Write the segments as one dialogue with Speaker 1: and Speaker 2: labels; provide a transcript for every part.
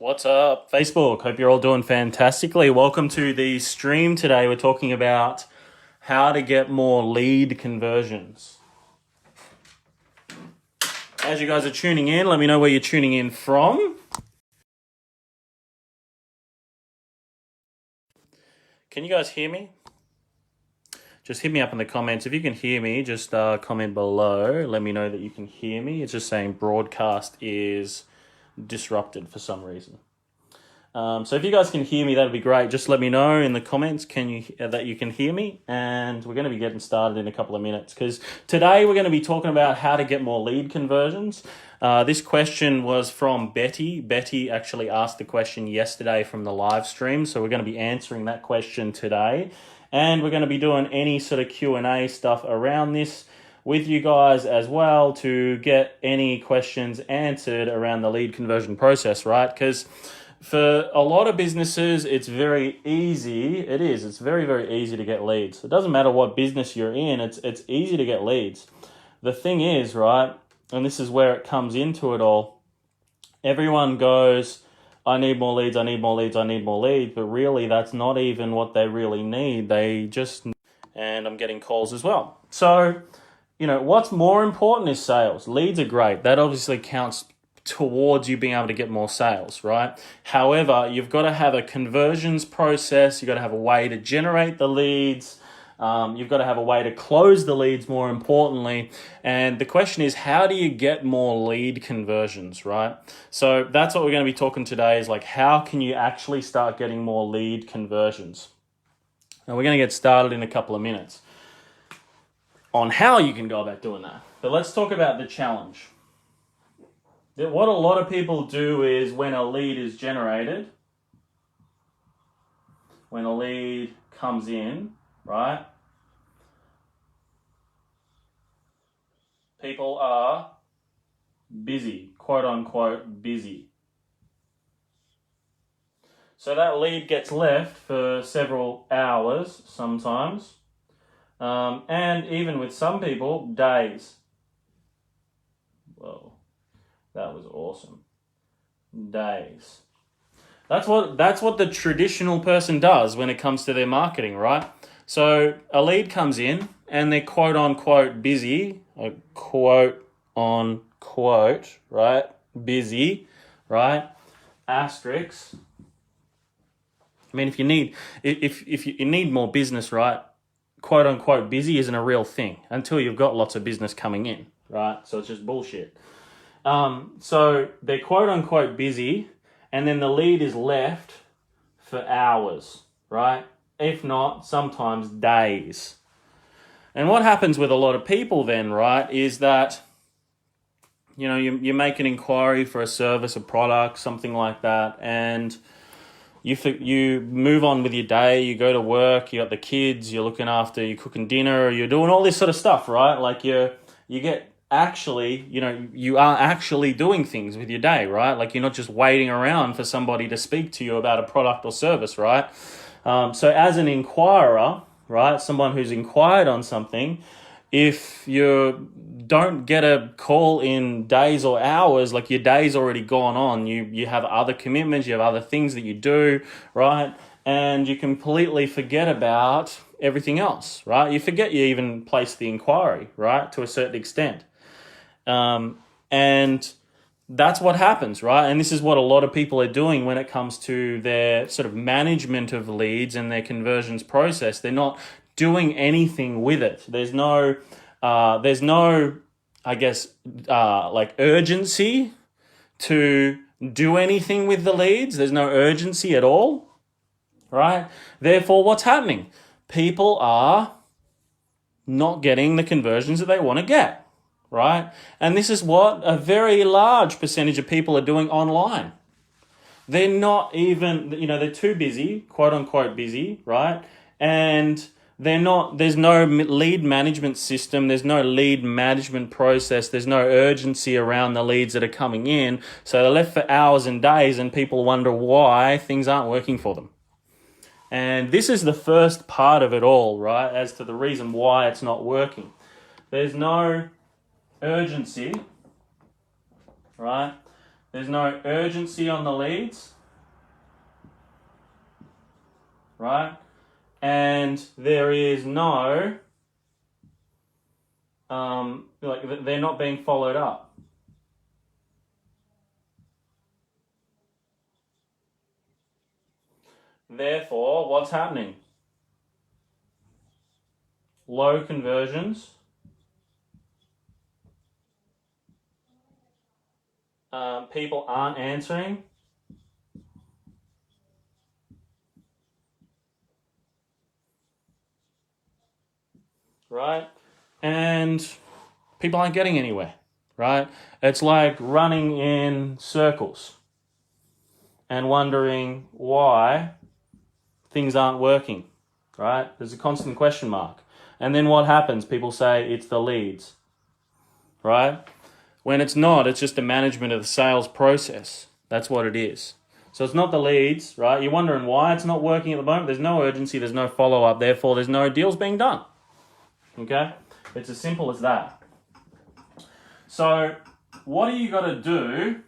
Speaker 1: What's up, Facebook? Hope you're all doing fantastically. Welcome to the stream today. We're talking about how to get more lead conversions. As you guys are tuning in, let me know where you're tuning in from. Can you guys hear me? Just hit me up in the comments. If you can hear me, just comment below. Let me know that you can hear me. It's just saying broadcast is disrupted for some reason. So if you guys can hear me, that'd be great. Just let me know in the comments that you can hear me, and we're going to be getting started in a couple of minutes because today we're going to be talking about how to get more lead conversions. This question was from Betty. Betty actually asked the question yesterday from the live stream, so we're going to be answering that question today, and we're going to be doing any sort of Q&A stuff around this with you guys as well to get any questions answered around the lead conversion process, right? Because for a lot of businesses, it's very easy. It's very, very easy to get leads. It doesn't matter what business you're in. It's easy to get leads. The thing is, right, and this is where it comes into it all, everyone goes, I need more leads, I need more leads, I need more leads. But really, that's not even what they really need. And I'm getting calls as well. So, what's more important is sales. Leads are great. That obviously counts towards you being able to get more sales, right? However, you've got to have a conversions process. You've got to have a way to generate the leads. You've got to have a way to close the leads, more importantly. And the question is, how do you get more lead conversions, right? So that's what we're going to be talking today is like, how can you actually start getting more lead conversions? And we're going to get started in a couple of minutes on how you can go about doing that. But let's talk about the challenge. What a lot of people do is when a lead is generated, when a lead comes in, right? People are busy, quote unquote busy. So that lead gets left for several hours sometimes, and even with some people, days. Whoa. That was awesome. Days. That's what the traditional person does when it comes to their marketing, right? So a lead comes in and they're quote unquote busy, quote unquote, right? Busy, right? Asterisks. I mean, if you need more business, right? Quote unquote busy isn't a real thing until you've got lots of business coming in, right? So it's just bullshit. So they're quote unquote busy, and then the lead is left for hours, right? If not, sometimes days. And what happens with a lot of people then, right, is that, you make an inquiry for a service, a product, something like that, and you move on with your day, you go to work, you got the kids, you're looking after, you're cooking dinner, you're doing all this sort of stuff, right? Like you are actually doing things with your day, right? Like you're not just waiting around for somebody to speak to you about a product or service, right? So as an inquirer, right, someone who's inquired on something, if you don't get a call in days or hours, like your day's already gone on, you have other commitments, you have other things that you do, right? And you completely forget about everything else, right? You forget you even placed the inquiry, right, to a certain extent. And that's what happens, right? And this is what a lot of people are doing when it comes to their sort of management of leads and their conversions process. They're not doing anything with it. There's no, I guess, like urgency to do anything with the leads. There's no urgency at all, right? Therefore, what's happening? People are not getting the conversions that they want to get. Right? And this is what a very large percentage of people are doing online. They're not even, they're too busy, quote unquote busy, right? And there's no lead management system, there's no lead management process, there's no urgency around the leads that are coming in. So they're left for hours and days and people wonder why things aren't working for them. And this is the first part of it all, right? As to the reason why it's not working. There's no urgency, right? There's no urgency on the leads, right? And there is no, they're not being followed up. Therefore, what's happening? Low conversions. People aren't answering. Right? And people aren't getting anywhere. Right? It's like running in circles and wondering why things aren't working. Right? There's a constant question mark. And then what happens? People say it's the leads. Right? When it's not, it's just the management of the sales process. That's what it is. So it's not the leads, right? You're wondering why it's not working at the moment. There's no urgency, there's no follow-up, therefore there's no deals being done. Okay? It's as simple as that. So what do you got to do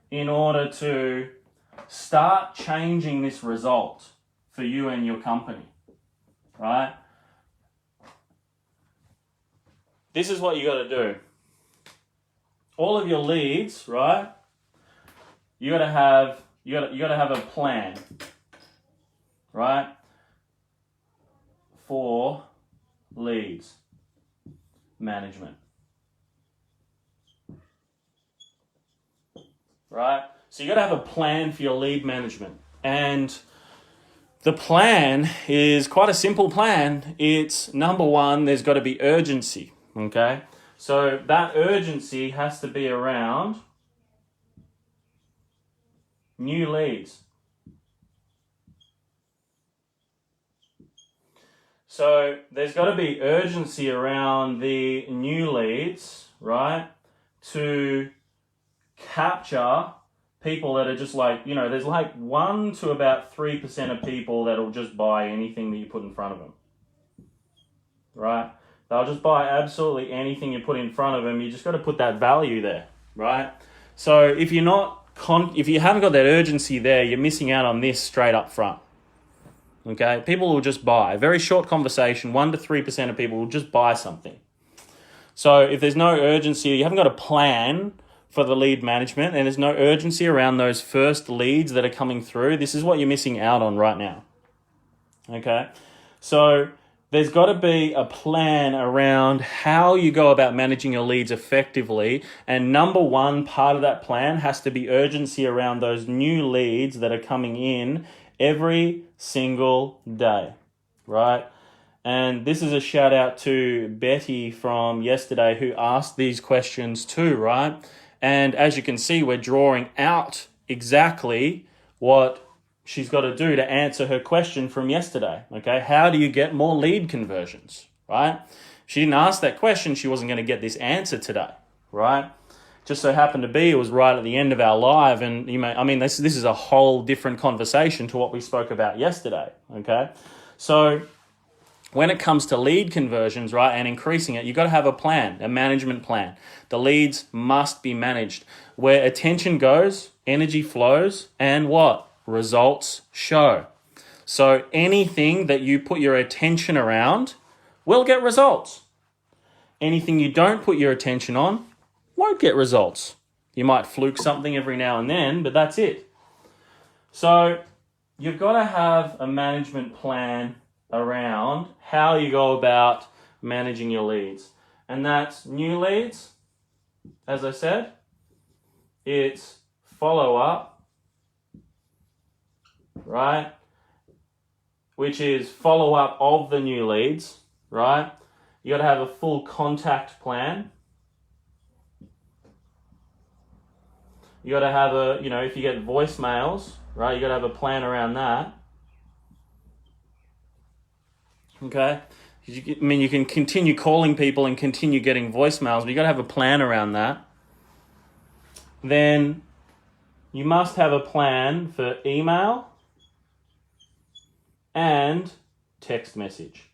Speaker 1: in order to start changing this result for you and your company? Right? This is what you got to do. All of your leads, right? You got to have a plan, right? For leads management. Right? So you got to have a plan for your lead management. And the plan is quite a simple plan. It's number one, there's got to be urgency, okay? So that urgency has to be around new leads. So there's got to be urgency around the new leads, right? To capture people that are just like, there's like 1 to about 3% of people that'll just buy anything that you put in front of them, right? They'll just buy absolutely anything you put in front of them. You just got to put that value there, right? So if you haven't got that urgency there, you're missing out on this straight up front. Okay, people will just buy. A very short conversation, 1 to 3% of people will just buy something. So if there's no urgency, you haven't got a plan for the lead management, and there's no urgency around those first leads that are coming through, this is what you're missing out on right now. Okay, so there's got to be a plan around how you go about managing your leads effectively. And number one part of that plan has to be urgency around those new leads that are coming in every single day, right? And this is a shout out to Betty from yesterday who asked these questions too, right? And as you can see, we're drawing out exactly what she's got to do to answer her question from yesterday, okay? How do you get more lead conversions, right? If she didn't ask that question, she wasn't going to get this answer today, right? Just so happened to be, it was right at the end of our live, and this is a whole different conversation to what we spoke about yesterday, okay? So when it comes to lead conversions, right, and increasing it, you've got to have a plan, a management plan. The leads must be managed. Where attention goes, energy flows, and what? Results show. So anything that you put your attention around will get results. Anything you don't put your attention on won't get results. You might fluke something every now and then, but that's it. So you've got to have a management plan around how you go about managing your leads. And that's new leads, as I said, it's follow-up, right? Which is follow-up of the new leads, right? You got to have a full contact plan. You got to have if you get voicemails, right? You got to have a plan around that. Okay? You can continue calling people and continue getting voicemails, but you got to have a plan around that. Then you must have a plan for email and text message.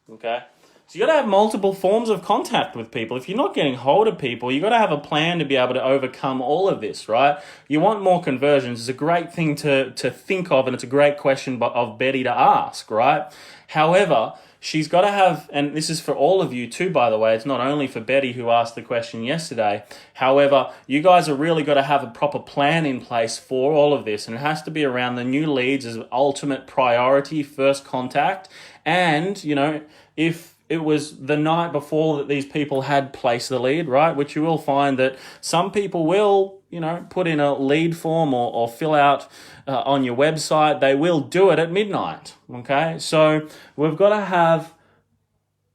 Speaker 1: Okay? So you got to have multiple forms of contact with people. If you're not getting hold of people, you got to have a plan to be able to overcome all of this, right? You want more conversions. It's a great thing to think of, and it's a great question of Betty to ask, right? However, she's got to have, and this is for all of you too, by the way, it's not only for Betty who asked the question yesterday. However, you guys are really got to have a proper plan in place for all of this, and it has to be around the new leads as ultimate priority, first contact. And, you know, if it was the night before that these people had placed the lead, right? Which you will find that some people will, you know, put in a lead form or fill out on your website. They will do it at midnight, okay? So we've got to have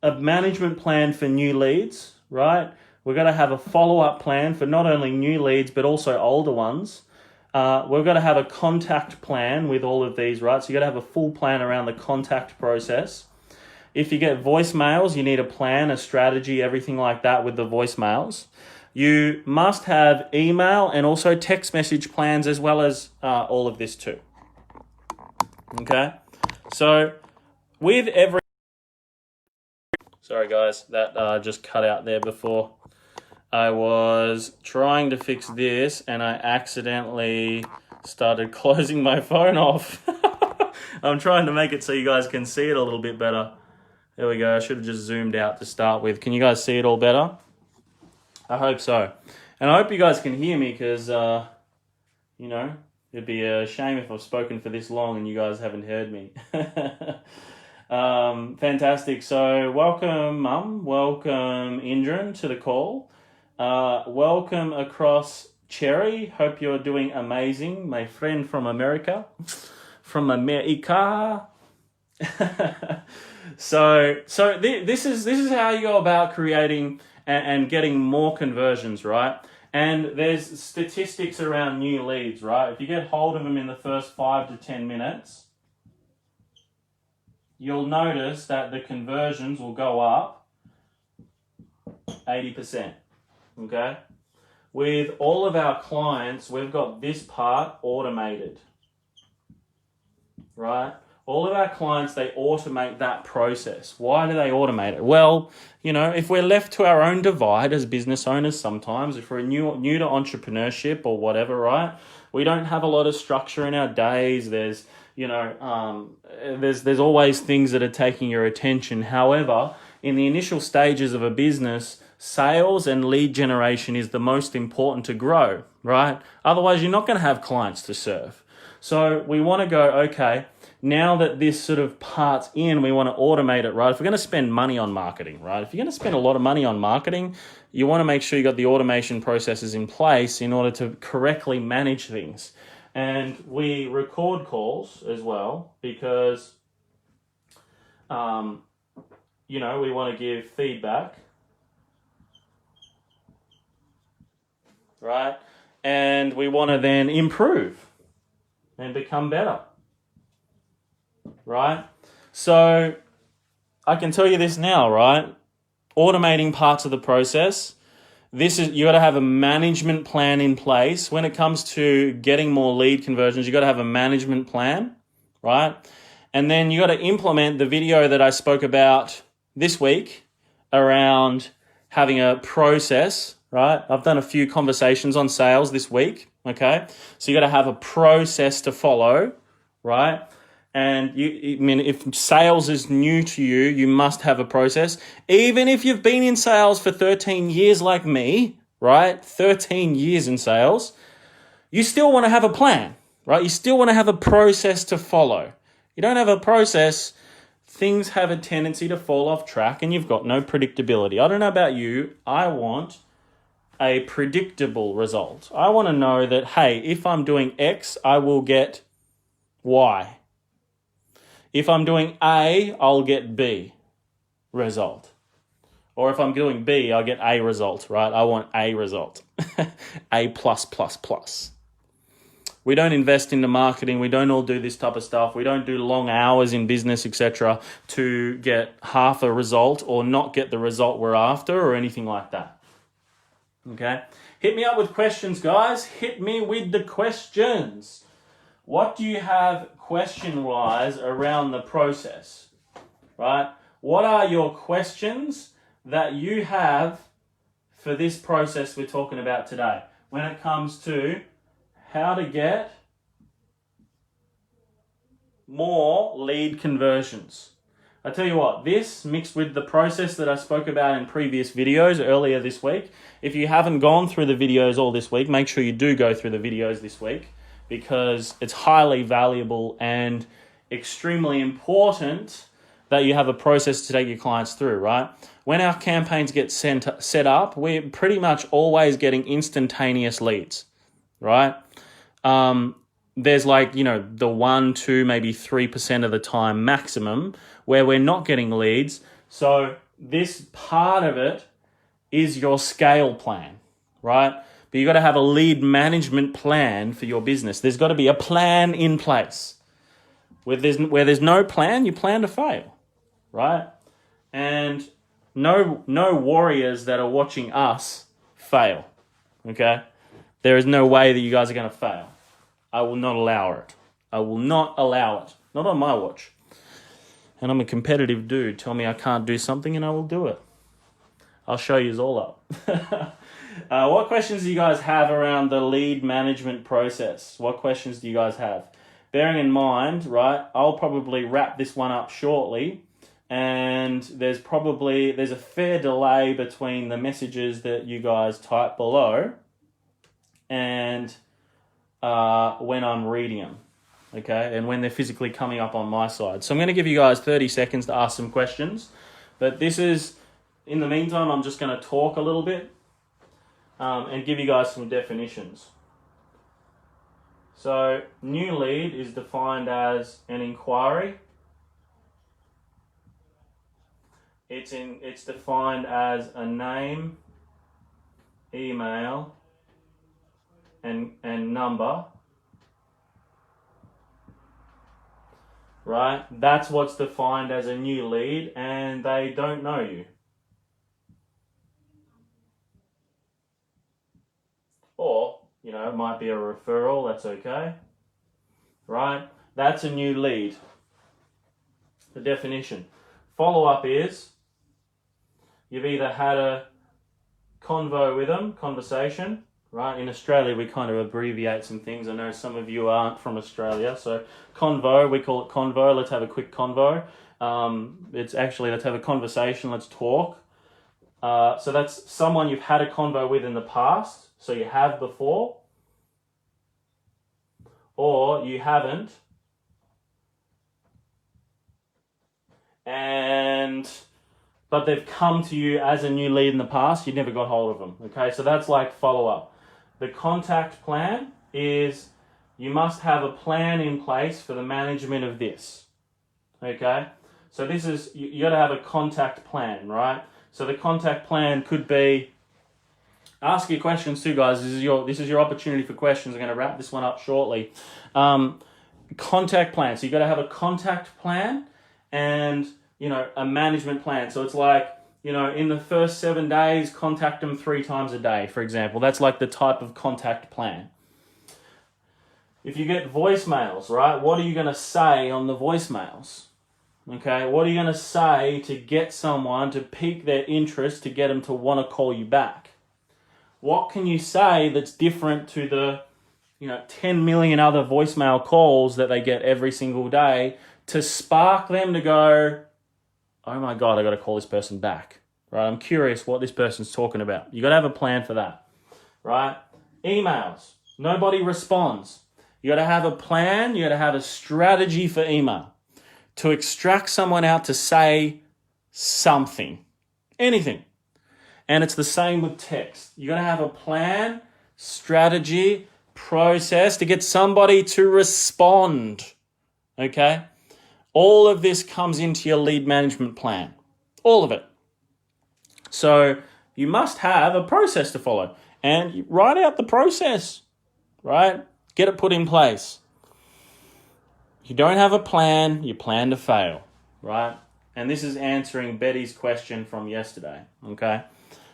Speaker 1: a management plan for new leads, right? We've got to have a follow-up plan for not only new leads, but also older ones. We've got to have a contact plan with all of these, right? So you got to have a full plan around the contact process. If you get voicemails, you need a plan, a strategy, everything like that with the voicemails. You must have email and also text message plans as well as all of this too. Okay? So with every... Sorry guys, that just cut out there before. I was trying to fix this and I accidentally started closing my phone off. I'm trying to make it so you guys can see it a little bit better. There we go. I should have just zoomed out to start with. Can you guys see it all better? I hope so. And I hope you guys can hear me because, you know, it'd be a shame if I've spoken for this long and you guys haven't heard me. Fantastic. So welcome, Mum. Welcome, Indran, to the call. Welcome across Cherry. Hope you're doing amazing. My friend from America. From America. So this is how you go about creating and getting more conversions, right? And there's statistics around new leads, right? If you get hold of them in the first 5 to 10 minutes, you'll notice that the conversions will go up 80%, okay? With all of our clients, we've got this part automated, right? All of our clients, they automate that process. Why do they automate it? Well, you know, if we're left to our own divide as business owners sometimes, if we're new to entrepreneurship or whatever, right? We don't have a lot of structure in our days. There's, you know, there's always things that are taking your attention. However, in the initial stages of a business, sales and lead generation is the most important to grow, right? Otherwise, you're not going to have clients to serve. So we want to go, okay, now that this sort of part's in, we want to automate it, right? If we're going to spend money on marketing, right? If you're going to spend a lot of money on marketing, you want to make sure you got the automation processes in place in order to correctly manage things. And we record calls as well because, you know, we want to give feedback, right? And we want to then improve and become better. Right? So I can tell you this now, right? Automating parts of the process. You got to have a management plan in place. When it comes to getting more lead conversions, you got to have a management plan, right? And then you got to implement the video that I spoke about this week around having a process, right? I've done a few conversations on sales this week, okay? So you got to have a process to follow, right? And I mean, if sales is new to you, you must have a process. Even if you've been in sales for 13 years like me, right? 13 years in sales, you still want to have a plan, right? You still want to have a process to follow. You don't have a process, things have a tendency to fall off track and you've got no predictability. I don't know about you. I want a predictable result. I want to know that, hey, if I'm doing X, I will get Y. If I'm doing A, I'll get B result. Or if I'm doing B, I'll get A result, right? I want A result. A+++. We don't invest into marketing. We don't all do this type of stuff. We don't do long hours in business, etc., to get half a result or not get the result we're after or anything like that. Okay? Hit me up with questions, guys. Hit me with the questions. What do you have question-wise around the process, right? What are your questions that you have for this process we're talking about today when it comes to how to get more lead conversions? I tell you what, this mixed with the process that I spoke about in previous videos earlier this week. If you haven't gone through the videos all this week, make sure you do go through the videos this week, because it's highly valuable and extremely important that you have a process to take your clients through, right? When our campaigns get set up, we're pretty much always getting instantaneous leads, right? There's like, the 1, 2, maybe 3% of the time maximum where we're not getting leads. So this part of it is your scale plan, right? But you got to have a lead management plan for your business. There's got to be a plan in place. Where there's no plan, you plan to fail, right? And no warriors that are watching us fail, okay? There is no way that you guys are going to fail. I will not allow it. I will not allow it. Not on my watch. And I'm a competitive dude. Tell me I can't do something and I will do it. I'll show you all up. What questions do you guys have around the lead management process? What questions do you guys have? Bearing in mind, right, I'll probably wrap this one up shortly, and there's a fair delay between the messages that you guys type below and when I'm reading them, okay, and when they're physically coming up on my side. So I'm going to give you guys 30 seconds to ask some questions, but in the meantime, I'm just going to talk a little bit and give you guys some definitions. So, new lead is defined as an inquiry. It's defined as a name, email, and number. Right? That's what's defined as a new lead, and they don't know you. Or, it might be a referral, that's okay. Right? That's a new lead. The definition. Follow-up is, you've either had a convo with them, conversation, right? In Australia, we kind of abbreviate some things. I know some of you aren't from Australia, so convo, we call it convo. Let's have a quick convo. It's actually, let's have a conversation, let's talk. So that's someone you've had a convo with in the past, so you have before, or you haven't, but they've come to you as a new lead in the past, you never got hold of them, okay? So that's like follow-up. The contact plan is you must have a plan in place for the management of this, okay? So this is, you got to have a contact plan, right? So the contact plan could be, ask your questions too, guys. This is your opportunity for questions. I'm going to wrap this one up shortly. Contact plan. So you got to have a contact plan and, a management plan. So it's like, in the first 7 days, contact them 3 times a day, for example. That's like the type of contact plan. If you get voicemails, right, what are you going to say on the voicemails? Okay, what are you going to say to get someone to pique their interest, to get them to want to call you back? What can you say that's different to the 10 million other voicemail calls that they get every single day to spark them to go, oh my God, I got to call this person back, right? I'm curious what this person's talking about. You got to have a plan for that, right? Emails, nobody responds. You got to have a plan. You got to have a strategy for email to extract someone out to say something, anything. And it's the same with text. You got to have a plan, strategy, process to get somebody to respond, okay? All of this comes into your lead management plan, all of it. So you must have a process to follow and you write out the process, right? Get it put in place. If you don't have a plan, you plan to fail, right? And this is answering Betty's question from yesterday, okay?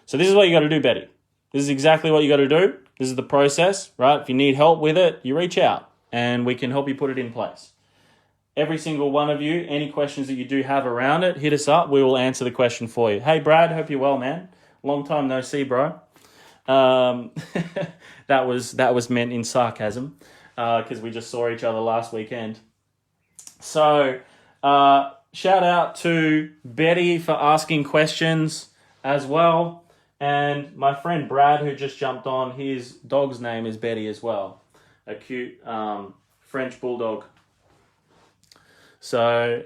Speaker 1: So this is what you got to do, Betty. This is exactly what you got to do. This is the process, right? If you need help with it, you reach out and we can help you put it in place. every single one of you, any questions that you do have around it, hit us up. We will answer the question for you. Hey, Brad, hope you're well, man. Long time no see, bro. That was meant in sarcasm because we just saw each other last weekend. So shout out to Betty for asking questions as well. And my friend Brad, who just jumped on, his dog's name is Betty as well. A cute French bulldog. So,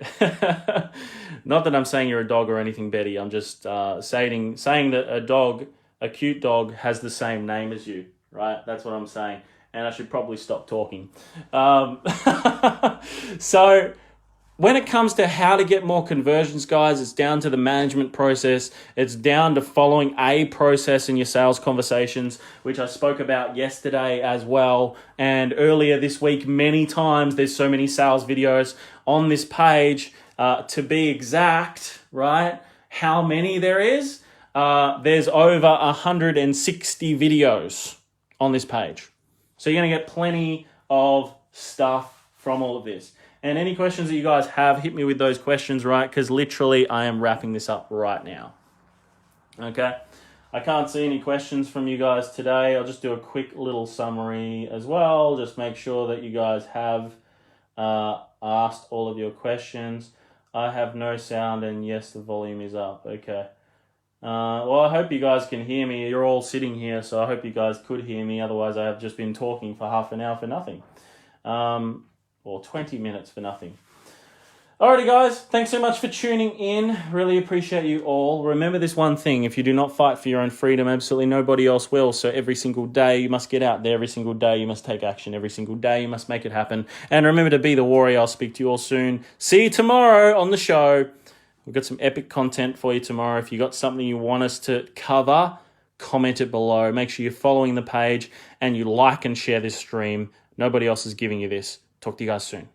Speaker 1: not that I'm saying you're a dog or anything, Betty. I'm just saying that a cute dog, has the same name as you, right? That's what I'm saying. And I should probably stop talking. So, when it comes to how to get more conversions, guys, it's down to the management process. It's down to following a process in your sales conversations, which I spoke about yesterday as well. And earlier this week, many times, there's so many sales videos on this page. To be exact, right, how many there is? There's over 160 videos on this page. So you're going to get plenty of stuff from all of this. And any questions that you guys have, hit me with those questions, right? Because literally I am wrapping this up right now. Okay? I can't see any questions from you guys today. I'll just do a quick little summary as well. Just make sure that you guys have asked all of your questions. I have no sound and yes, the volume is up. Okay. Well, I hope you guys can hear me. You're all sitting here, so I hope you guys could hear me. Otherwise, I have just been talking for half an hour for nothing. Or 20 minutes for nothing. Alrighty, guys. Thanks so much for tuning in. Really appreciate you all. Remember this one thing. If you do not fight for your own freedom, absolutely nobody else will. So every single day, you must get out there. Every single day, you must take action. Every single day, you must make it happen. And remember to be the warrior. I'll speak to you all soon. See you tomorrow on the show. We've got some epic content for you tomorrow. If you got something you want us to cover, comment it below. Make sure you're following the page and you like and share this stream. Nobody else is giving you this. Talk to you guys soon.